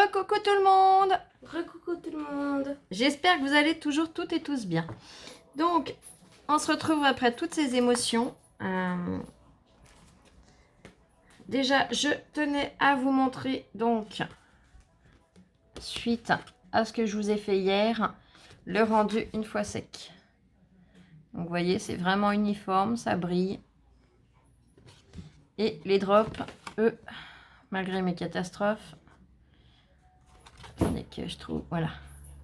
Re-coucou tout le monde! Re-coucou tout le monde. J'espère que vous allez toujours toutes et tous bien. Donc, on se retrouve après toutes ces émotions. Déjà, je tenais à vous montrer, donc, suite à ce que je vous ai fait hier, le rendu une fois sec. Donc, vous voyez, c'est vraiment uniforme, ça brille. Et les drops, eux, malgré mes catastrophes, et que je trouve, voilà,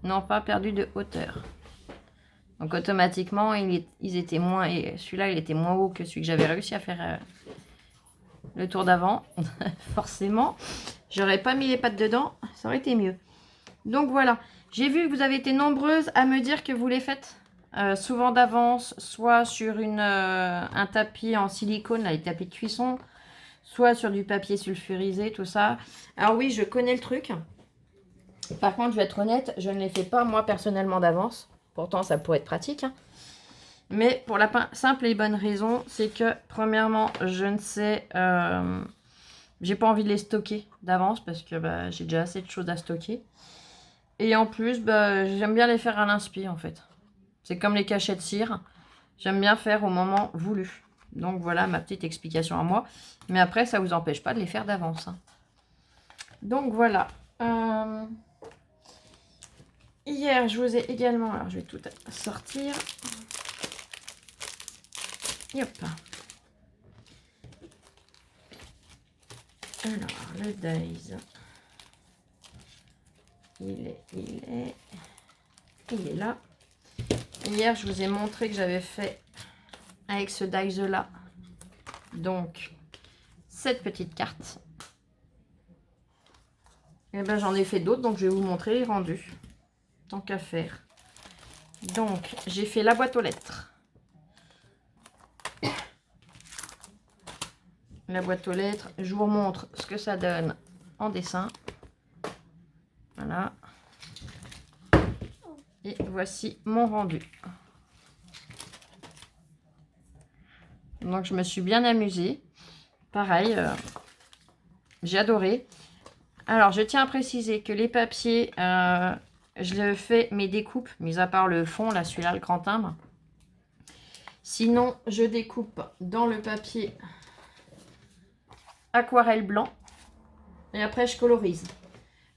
n'ont pas perdu de hauteur. Donc automatiquement, ils étaient moins, et celui-là, il était moins haut que celui que j'avais réussi à faire le tour d'avant. Forcément, j'aurais pas mis les pattes dedans, ça aurait été mieux. Donc voilà, j'ai vu que vous avez été nombreuses à me dire que vous les faites souvent d'avance, soit sur un tapis en silicone, là, les tapis de cuisson, soit sur du papier sulfurisé, tout ça. Alors oui, je connais le truc. Par contre, je vais être honnête, je ne les fais pas moi personnellement d'avance. Pourtant, ça pourrait être pratique. Hein. Mais pour la simple et bonne raison, c'est que premièrement, je ne sais... j'ai pas envie de les stocker d'avance parce que j'ai déjà assez de choses à stocker. Et en plus, j'aime bien les faire à l'inspi en fait. C'est comme les cachets de cire. J'aime bien faire au moment voulu. Donc voilà ma petite explication à moi. Mais après, ça ne vous empêche pas de les faire d'avance. Hein. Donc voilà. Hier, je vous ai également... Alors, je vais tout sortir. Hop. Alors, le dies. Il est là. Hier, je vous ai montré que j'avais fait avec ce dies là. Donc, cette petite carte. Et ben, j'en ai fait d'autres, donc je vais vous montrer les rendus. Tant qu'à faire. Donc, j'ai fait la boîte aux lettres. La boîte aux lettres, je vous montre ce que ça donne en dessin. Voilà. Et voici mon rendu. Donc, je me suis bien amusée. Pareil, j'ai adoré. Alors, je tiens à préciser que les papiers... je fais mes découpes, mis à part le fond, là, celui-là, le grand timbre. Sinon, je découpe dans le papier aquarelle blanc. Et après, je colorise.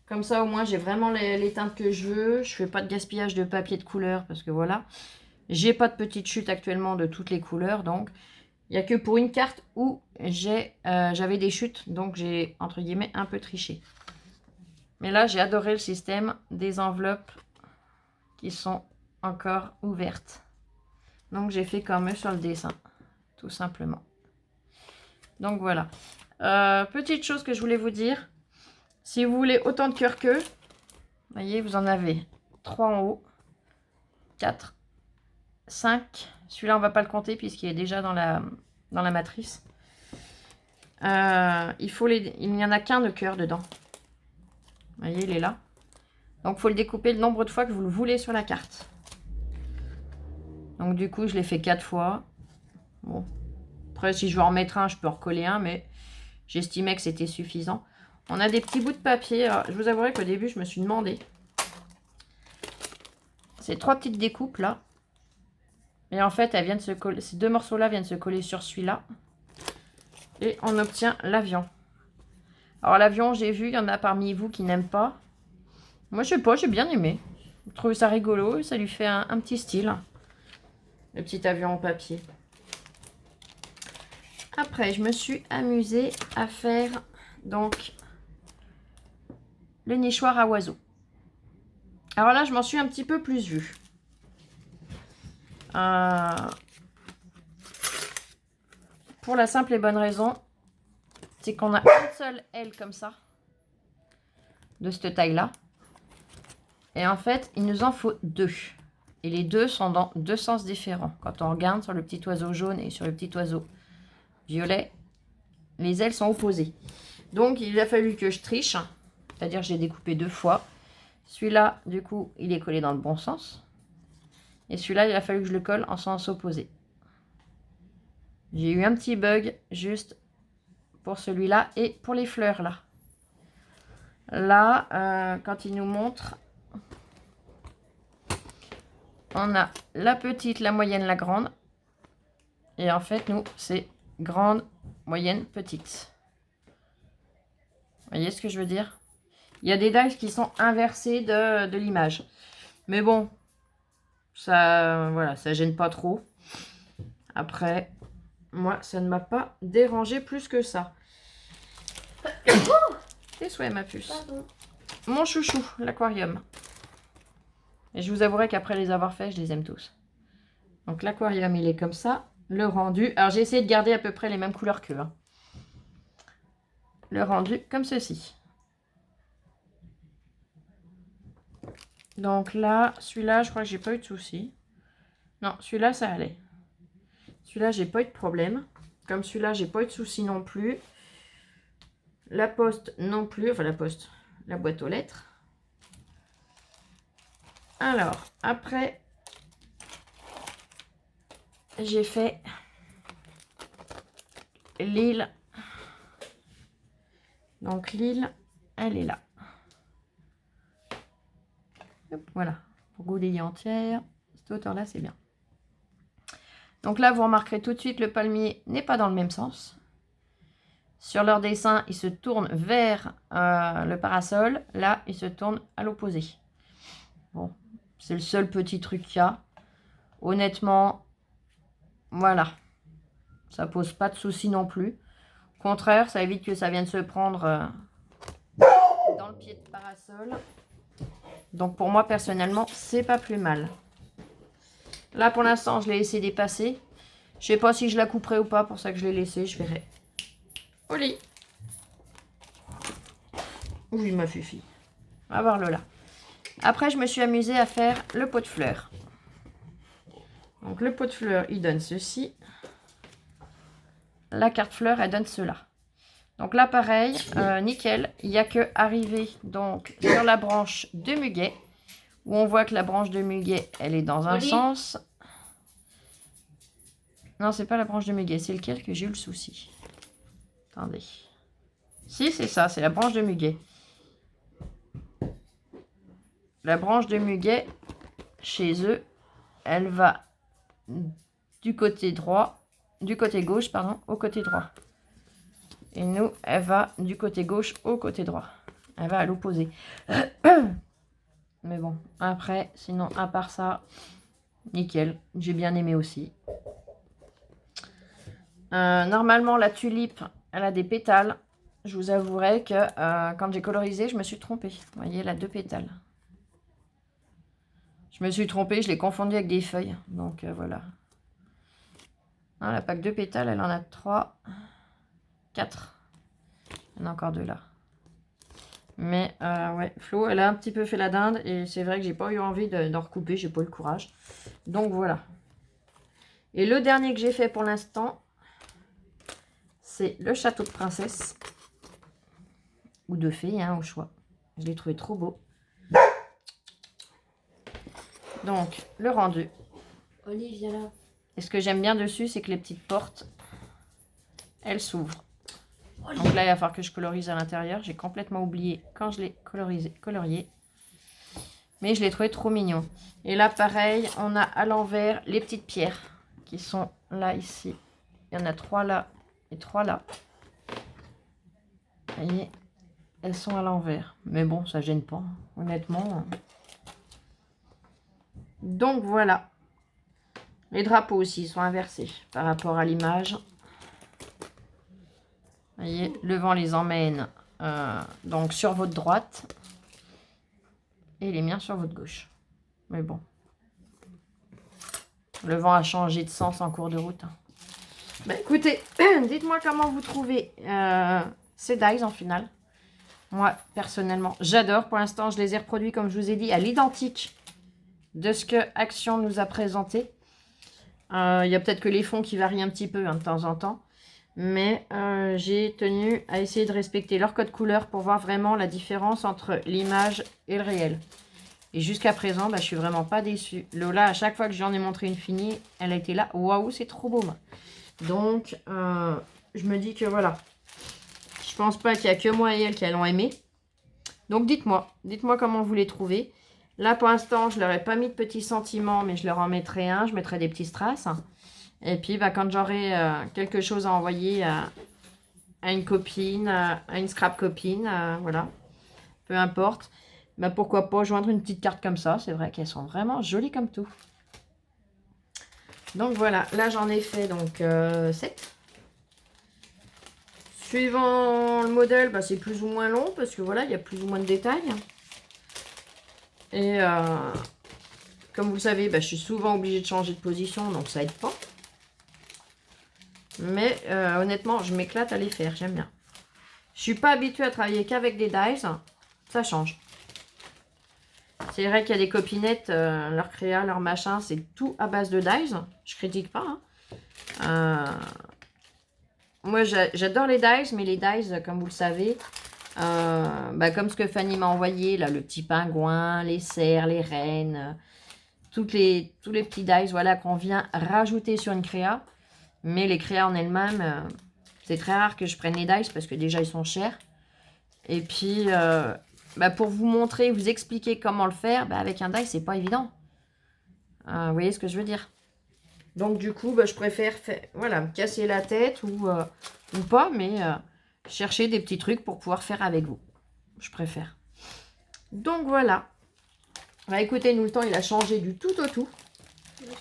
Comme ça, au moins, j'ai vraiment les teintes que je veux. Je fais pas de gaspillage de papier de couleur parce que voilà. J'ai pas de petite chute actuellement de toutes les couleurs. Donc, il n'y a que pour une carte où j'avais des chutes. Donc, j'ai, entre guillemets, un peu triché. Mais là, j'ai adoré le système des enveloppes qui sont encore ouvertes. Donc, j'ai fait comme eux sur le dessin, tout simplement. Donc, voilà. Petite chose que je voulais vous dire. Si vous voulez autant de cœurs qu'eux, vous voyez, vous en avez 3 en haut, 4, 5. Celui-là, on ne va pas le compter puisqu'il est déjà dans la matrice. Il n'y en a qu'un de cœur dedans. Vous voyez, il est là. Donc, il faut le découper le nombre de fois que vous le voulez sur la carte. Donc, du coup, je l'ai fait 4 fois. Bon. Après, si je veux en mettre un, je peux en recoller un, mais j'estimais que c'était suffisant. On a des petits bouts de papier. Alors, je vous avouerai qu'au début, je me suis demandé. Ces 3 petites découpes là. Et en fait, elles viennent se coller. Ces 2 morceaux-là viennent se coller sur celui-là. Et on obtient l'avion. Alors, l'avion, j'ai vu, il y en a parmi vous qui n'aiment pas. Moi, je sais pas, j'ai bien aimé. Je trouve ça rigolo. Ça lui fait un petit style. Le petit avion en papier. Après, je me suis amusée à faire donc le nichoir à oiseaux. Alors là, je m'en suis un petit peu plus vue. Pour la simple et bonne raison, c'est qu'on a une seule aile comme ça, de cette taille-là. Et en fait, il nous en faut 2. Et les 2 sont dans 2 sens différents. Quand on regarde sur le petit oiseau jaune et sur le petit oiseau violet, les ailes sont opposées. Donc, il a fallu que je triche. C'est-à-dire que j'ai découpé 2 fois. Celui-là, du coup, il est collé dans le bon sens. Et celui-là, il a fallu que je le colle en sens opposé. J'ai eu un petit bug juste pour celui-là et pour les fleurs là. Là, quand il nous montre, on a la petite, la moyenne, la grande. Et en fait, nous, c'est grande, moyenne, petite. Vous voyez ce que je veux dire? Il y a des dies qui sont inversés de l'image. Mais bon, ça, voilà, ça gêne pas trop. Après, moi, ça ne m'a pas dérangé plus que ça. Tes souhaits, ma puce. Pardon. Mon chouchou, l'aquarium. Et je vous avouerai qu'après les avoir faits, je les aime tous. Donc l'aquarium, il est comme ça. Le rendu, alors j'ai essayé de garder à peu près les mêmes couleurs qu'eux. Hein. Le rendu comme ceci. Donc là, celui-là, je crois que j'ai pas eu de soucis. Non, celui-là, ça allait. Celui-là, j'ai pas eu de problème. Comme celui-là, j'ai pas eu de soucis non plus. La poste non plus. Enfin, la poste. La boîte aux lettres. Alors, après, j'ai fait l'île. Donc, l'île, elle est là. Hop, voilà. Pour goudiller entière. Cette hauteur-là, c'est bien. Donc là, vous remarquerez tout de suite, le palmier n'est pas dans le même sens. Sur leur dessin, il se tourne vers le parasol. Là, il se tourne à l'opposé. Bon, c'est le seul petit truc qu'il y a. Honnêtement, voilà. Ça pose pas de soucis non plus. Au contraire, ça évite que ça vienne se prendre dans le pied de parasol. Donc pour moi, personnellement, c'est pas plus mal. Là, pour l'instant, je l'ai laissé dépasser. Je sais pas si je la couperai ou pas, pour ça que je l'ai laissé, je verrai. Au lit. Oui, ma fufi. On va voir Lola. Après, je me suis amusée à faire le pot de fleurs. Donc, le pot de fleurs, il donne ceci. La carte fleur, elle donne cela. Donc là, pareil, nickel. Il n'y a que arriver donc sur la branche de muguet, où on voit que la branche de muguet, elle est dans un sens. Non, c'est pas la branche de muguet. C'est lequel que j'ai eu le souci? Attendez. Si, c'est ça. C'est la branche de muguet. La branche de muguet, chez eux, elle va du côté droit, du côté gauche, pardon, au côté droit. Et nous, elle va du côté gauche au côté droit. Elle va à l'opposé. Mais bon, après, sinon, à part ça, nickel. J'ai bien aimé aussi. Normalement, la tulipe, elle a des pétales. Je vous avouerai que quand j'ai colorisé, je me suis trompée. Vous voyez, elle a 2 pétales. Je me suis trompée, je l'ai confondu avec des feuilles. Donc, voilà. Non, elle n'a pas que 2 pétales, elle en a 3, 4. Il y en a encore 2 là. Mais, ouais, Flo, elle a un petit peu fait la dinde. Et c'est vrai que j'ai pas eu envie d'en recouper, j'ai pas eu le courage. Donc, voilà. Et le dernier que j'ai fait pour l'instant, c'est le château de princesse. Ou de fée, hein, au choix. Je l'ai trouvé trop beau. Donc, le rendu. Olivia là. Et ce que j'aime bien dessus, c'est que les petites portes, elles s'ouvrent. Donc là, il va falloir que je colorise à l'intérieur. J'ai complètement oublié quand je l'ai colorié. Mais je l'ai trouvé trop mignon. Et là, pareil, on a à l'envers les petites pierres qui sont là, ici. Il y en a 3 là et 3 là. Vous voyez, elles sont à l'envers. Mais bon, ça gêne pas, honnêtement. Donc voilà. Les drapeaux aussi sont inversés par rapport à l'image. Vous voyez, le vent les emmène donc sur votre droite et les miens sur votre gauche. Mais bon, le vent a changé de sens en cours de route. Bah, écoutez, dites-moi comment vous trouvez ces dies en finale. Moi, personnellement, j'adore. Pour l'instant, je les ai reproduits, comme je vous ai dit, à l'identique de ce que Action nous a présenté. Il y a peut-être que les fonds qui varient un petit peu hein, de temps en temps. Mais j'ai tenu à essayer de respecter leur code couleur pour voir vraiment la différence entre l'image et le réel. Et jusqu'à présent, bah, je suis vraiment pas déçue. Lola, à chaque fois que j'en ai montré une finie, elle a été là. Waouh, c'est trop beau. Moi. Donc, je me dis que voilà. Je pense pas qu'il y a que moi et elle qui allons aimer. Donc dites-moi comment vous les trouvez. Là pour l'instant je leur ai pas mis de petits sentiments, mais je leur en mettrai un, je mettrai des petits strass. Et puis bah, quand j'aurai quelque chose à envoyer à une copine, à une scrap copine, voilà, peu importe, bah, pourquoi pas joindre une petite carte comme ça. C'est vrai qu'elles sont vraiment jolies comme tout. Donc voilà, là j'en ai fait donc 7. Suivant le modèle, bah, c'est plus ou moins long parce que voilà, il y a plus ou moins de détails. Et comme vous le savez, bah, je suis souvent obligée de changer de position, donc ça aide pas. Mais honnêtement, je m'éclate à les faire, j'aime bien. Je suis pas habituée à travailler qu'avec des dies, ça change. C'est vrai qu'il y a des copinettes, leur créa, leur machin, c'est tout à base de dies. Je critique pas. Hein. Moi, j'adore les dies, mais les dies, comme vous le savez, bah, comme ce que Fanny m'a envoyé, là, le petit pingouin, les cerfs, les rennes, tous les petits dies, voilà, qu'on vient rajouter sur une créa. Mais les créas en elles-mêmes, c'est très rare que je prenne les dies parce que déjà, ils sont chers. Et puis, bah, pour vous montrer, vous expliquer comment le faire, bah, avec un die, c'est pas évident. Vous voyez ce que je veux dire? Donc, du coup, bah, je préfère voilà, me casser la tête ou pas, mais chercher des petits trucs pour pouvoir faire avec vous. Je préfère. Donc, voilà. Bah, écoutez, nous, le temps, il a changé du tout au tout.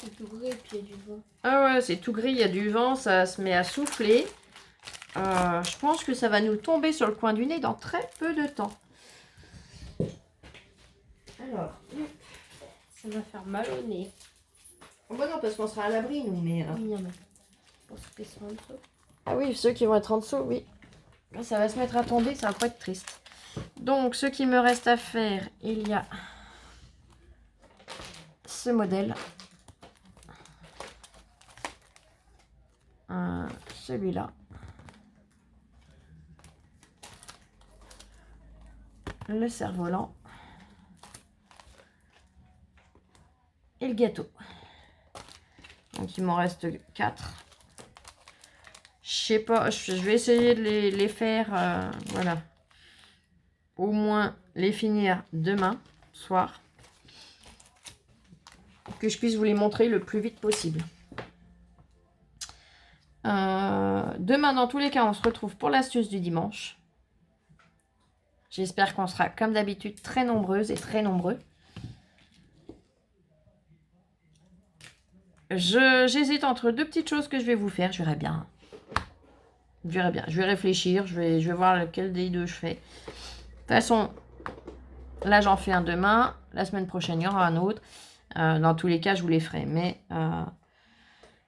C'est tout gris et puis il y a du vent. Ah ouais, c'est tout gris, il y a du vent, ça se met à souffler. Je pense que ça va nous tomber sur le coin du nez dans très peu de temps. Alors, Ça va faire mal au nez. oh bah non, parce qu'on sera à l'abri, nous, mais... Oui, non, mais pour ceux qui sont en dessous. Ah oui, ceux qui vont être en dessous, oui. Là, ça va se mettre à tomber, ça va pas être triste. Donc, ce qui me reste à faire, il y a ce modèle. Celui-là. Le cerf-volant. Et le gâteau. Donc, il m'en reste 4. Je sais pas, je vais essayer de les faire, voilà. Au moins les finir demain soir. Que je puisse vous les montrer le plus vite possible. Demain, dans tous les cas, on se retrouve pour l'astuce du dimanche. J'espère qu'on sera, comme d'habitude, très nombreuses et très nombreux. J'hésite entre deux petites choses que je vais vous faire. Je verrai bien. Je vais réfléchir. Je vais voir lequel des deux je fais. De toute façon, là, j'en fais un demain. La semaine prochaine, il y aura un autre. Dans tous les cas, je vous les ferai. Mais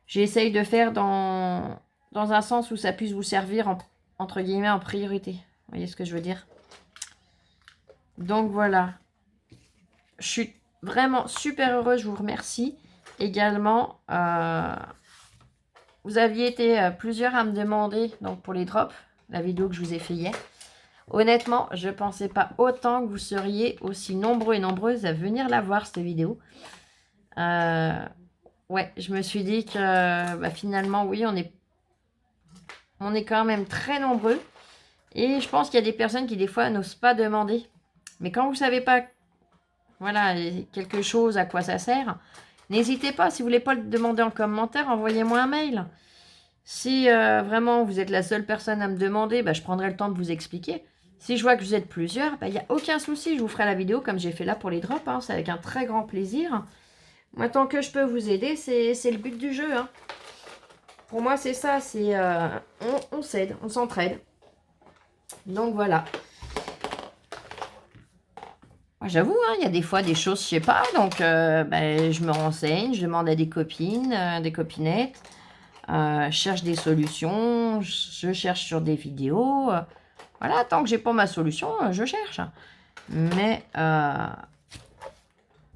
j'essaye de faire dans un sens où ça puisse vous servir, entre guillemets, en priorité. Vous voyez ce que je veux dire? Donc, voilà. Je suis vraiment super heureuse. Je vous remercie. Également, vous aviez été plusieurs à me demander, donc pour les drops, la vidéo que je vous ai fait hier. Honnêtement, je ne pensais pas autant que vous seriez aussi nombreux et nombreuses à venir la voir, cette vidéo. Ouais, je me suis dit que bah, finalement, oui, on est quand même très nombreux. Et je pense qu'il y a des personnes qui, des fois, n'osent pas demander. Mais quand vous ne savez pas, voilà, quelque chose, à quoi ça sert, n'hésitez pas. Si vous ne voulez pas le demander en commentaire, envoyez-moi un mail. Si vraiment vous êtes la seule personne à me demander, bah, je prendrai le temps de vous expliquer. Si je vois que vous êtes plusieurs, il n'y a aucun souci. Je vous ferai la vidéo comme j'ai fait là pour les drops. Hein, c'est avec un très grand plaisir. Moi, tant que je peux vous aider, c'est le but du jeu. Hein. Pour moi, c'est ça. C'est on s'aide, on s'entraide. Donc, voilà. J'avoue, hein, il y a des fois des choses, je sais pas. Donc, je me renseigne, je demande à des copines, des copinettes. Je cherche des solutions, je cherche sur des vidéos. Voilà, tant que j'ai pas ma solution, je cherche. Mais,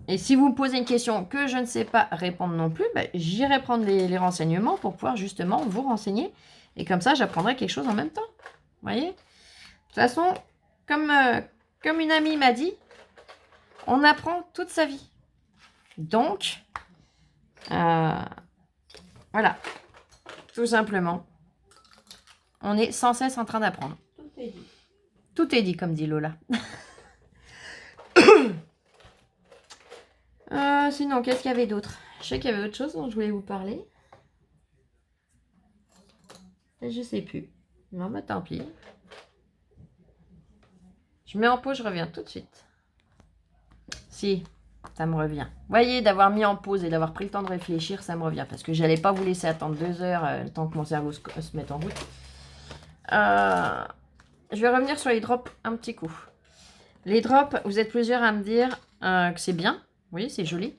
et si vous me posez une question que je ne sais pas répondre non plus, j'irai prendre les renseignements pour pouvoir justement vous renseigner. Et comme ça, j'apprendrai quelque chose en même temps. Vous voyez? De toute façon, comme une amie m'a dit, on apprend toute sa vie. Donc, voilà. Tout simplement. On est sans cesse en train d'apprendre. Tout est dit. Tout est dit, comme dit Lola. sinon, qu'est-ce qu'il y avait d'autre? Je sais qu'il y avait autre chose dont je voulais vous parler. Et je sais plus. Non, bah tant pis. Je mets en pause, je reviens tout de suite. Si, ça me revient. Vous voyez, d'avoir mis en pause et d'avoir pris le temps de réfléchir, ça me revient. Parce que j'allais pas vous laisser attendre 2 heures le temps que mon cerveau se mette en route. Je vais revenir sur les drops un petit coup. Les drops, vous êtes plusieurs à me dire que c'est bien. Oui, c'est joli.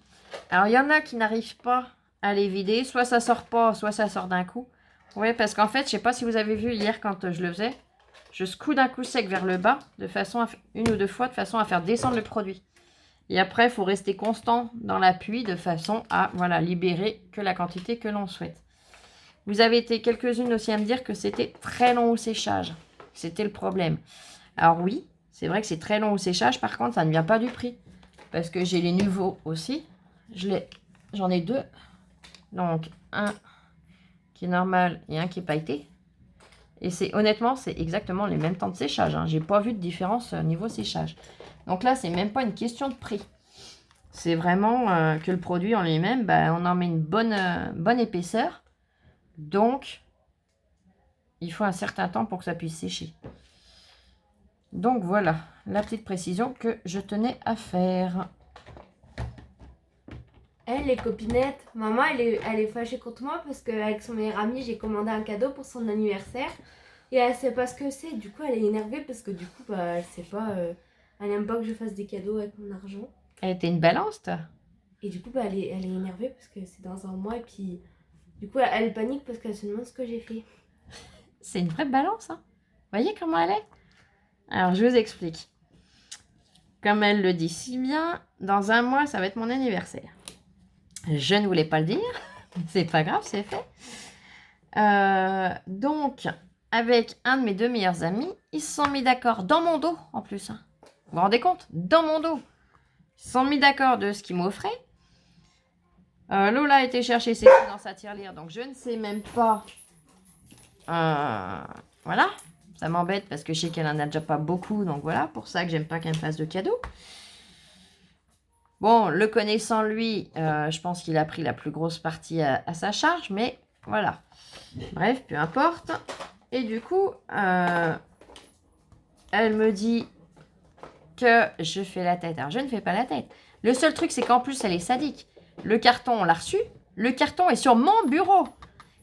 Alors, il y en a qui n'arrivent pas à les vider. Soit ça sort pas, soit ça sort d'un coup. Oui, parce qu'en fait, je sais pas si vous avez vu hier quand je le faisais. Je secoue d'un coup sec vers le bas, de façon à, une ou deux fois, de façon à faire descendre le produit. Et après, il faut rester constant dans l'appui, de façon à voilà, libérer que la quantité que l'on souhaite. Vous avez été quelques-unes aussi à me dire que c'était très long au séchage. C'était le problème. Alors oui, c'est vrai que c'est très long au séchage. Par contre, ça ne vient pas du prix. Parce que j'ai les nouveaux aussi. J'en ai 2. Donc, un qui est normal et un qui est pailleté. Et honnêtement, c'est exactement les mêmes temps de séchage. Hein. J'ai pas vu de différence niveau séchage. Donc là, c'est même pas une question de prix. C'est vraiment que le produit en lui-même, bah, on en met une bonne épaisseur. Donc, il faut un certain temps pour que ça puisse sécher. Donc voilà, la petite précision que je tenais à faire. Les copinettes, maman, elle est fâchée contre moi parce qu'avec son meilleur ami, j'ai commandé un cadeau pour son anniversaire. Et elle sait pas ce que c'est. Du coup, elle est énervée parce que du coup, bah, elle sait pas. Elle n'aime pas que je fasse des cadeaux avec mon argent. Elle était une balance, toi. Et du coup, bah, elle est énervée parce que c'est dans un mois. Et puis, du coup, elle panique parce qu'elle se demande ce que j'ai fait. C'est une vraie balance, hein. Vous voyez comment elle est? Alors, je vous explique. Comme elle le dit si bien, dans un mois, ça va être mon anniversaire. Je ne voulais pas le dire. C'est pas grave, c'est fait. Donc, avec un de mes 2 meilleurs amis, ils se sont mis d'accord dans mon dos, en plus. Hein. Vous vous rendez compte? Dans mon dos. Ils se sont mis d'accord de ce qu'ils m'offraient. Lola a été chercher ses filles dans sa tirelire, donc je ne sais même pas. Voilà. Ça m'embête parce que je sais qu'elle en a déjà pas beaucoup, donc voilà. Pour ça que j'aime pas qu'elle me fasse de cadeaux. Bon, le connaissant lui, je pense qu'il a pris la plus grosse partie à sa charge, mais voilà. Bref, peu importe. Et du coup, elle me dit que je fais la tête. Alors, je ne fais pas la tête. Le seul truc, c'est qu'en plus, elle est sadique. Le carton, on l'a reçu. Le carton est sur mon bureau.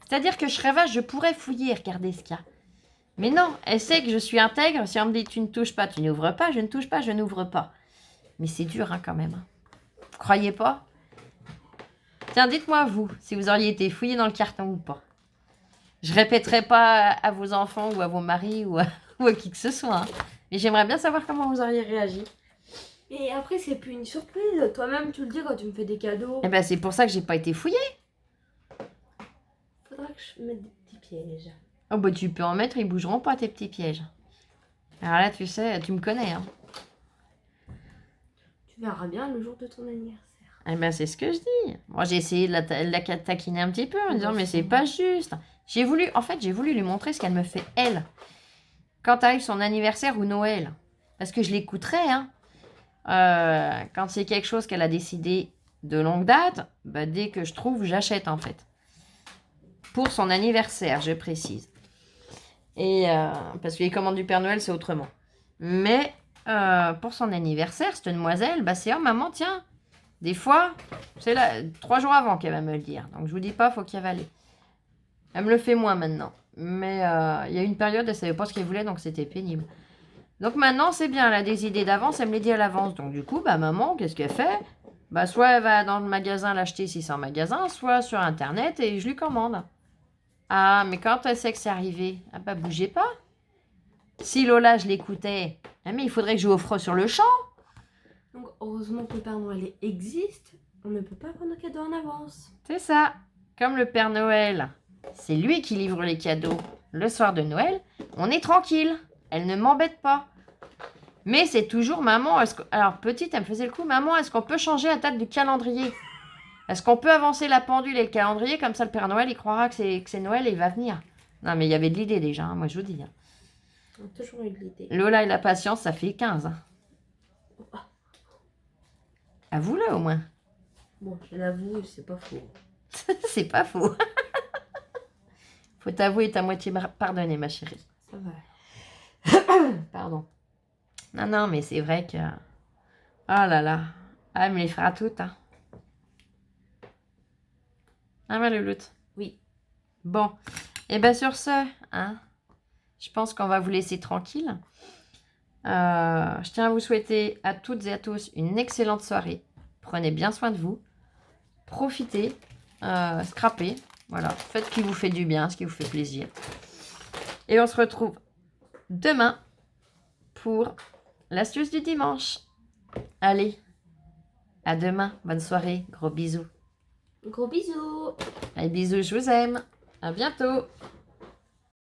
C'est-à-dire que je serais vache, je pourrais fouiller et regarder ce qu'il y a. Mais non, elle sait que je suis intègre. Si on me dit tu ne touches pas, tu n'ouvres pas, je ne touche pas, je n'ouvre pas. Mais c'est dur hein, quand même. Vous croyez pas? Tiens, dites-moi vous, si vous auriez été fouillé dans le carton ou pas. Je répéterai pas à vos enfants ou à vos maris ou à qui que ce soit. Hein. Mais j'aimerais bien savoir comment vous auriez réagi. Et après, c'est plus une surprise. Toi-même, tu le dis quand tu me fais des cadeaux. Eh ben, c'est pour ça que j'ai pas été fouillée. Faudra que je mette des petits pièges. Oh bah tu peux en mettre, ils bougeront pas tes petits pièges. Alors là, tu sais, tu me connais. Hein. Tu verras bien le jour de ton anniversaire. Eh ben, c'est ce que je dis. Moi, j'ai essayé de la taquiner un petit peu en disant, mais c'est pas juste. J'ai voulu lui montrer ce qu'elle me fait, elle. Quand arrive son anniversaire ou Noël. Parce que je l'écouterai, hein. Quand c'est quelque chose qu'elle a décidé de longue date, bah, dès que je trouve, j'achète, en fait. Pour son anniversaire, je précise. Et parce que les commandes du Père Noël, c'est autrement. Mais pour son anniversaire, cette demoiselle, bah, c'est « Oh, maman, tiens !» Des fois, c'est là 3 jours avant qu'elle va me le dire. Donc, je vous dis pas, faut qu'il y avaler. Elle me le fait moins maintenant. Mais il y a une période, elle savait pas ce qu'elle voulait, donc c'était pénible. Donc maintenant, c'est bien, elle a des idées d'avance, elle me les dit à l'avance. Donc du coup, bah maman, qu'est-ce qu'elle fait? Bah soit elle va dans le magasin l'acheter si c'est en magasin, soit sur Internet et je lui commande. Ah, mais quand elle sait que c'est arrivé, ah bah bougez pas. Si Lola, je l'écoutais, ah, mais il faudrait que je lui offre sur le champ. Donc heureusement que le Père Noël existe, on ne peut pas prendre un cadeau en avance. C'est ça. Comme le Père Noël, c'est lui qui livre les cadeaux le soir de Noël, on est tranquille. Elle ne m'embête pas. Mais c'est toujours maman. Alors petite, elle me faisait le coup. Maman, est-ce qu'on peut changer la date du calendrier? Est-ce qu'on peut avancer la pendule et le calendrier? Comme ça, le Père Noël, il croira que c'est Noël et il va venir. Non, mais il y avait de l'idée déjà, hein, moi je vous dis. Hein. On a toujours eu de l'idée. Lola et la patience, ça fait 15. Hein. Avoue-le au moins. Bon, je l'avoue, c'est pas faux. C'est pas faux. Faut t'avouer ta moitié pardonnée, ma chérie. Ça va. Pardon. Non, mais c'est vrai que... Oh là là. Ah, elle me les fera toutes, hein. Ah, ma louloute. Oui. Bon. Et bien sur ce, hein, je pense qu'on va vous laisser tranquille. Je tiens à vous souhaiter à toutes et à tous une excellente soirée. Prenez bien soin de vous. Profitez. Scrapez. Voilà. Faites ce qui vous fait du bien, ce qui vous fait plaisir. Et on se retrouve demain pour l'astuce du dimanche. Allez. À demain. Bonne soirée. Gros bisous. Gros bisous. Allez, bisous, je vous aime. À bientôt.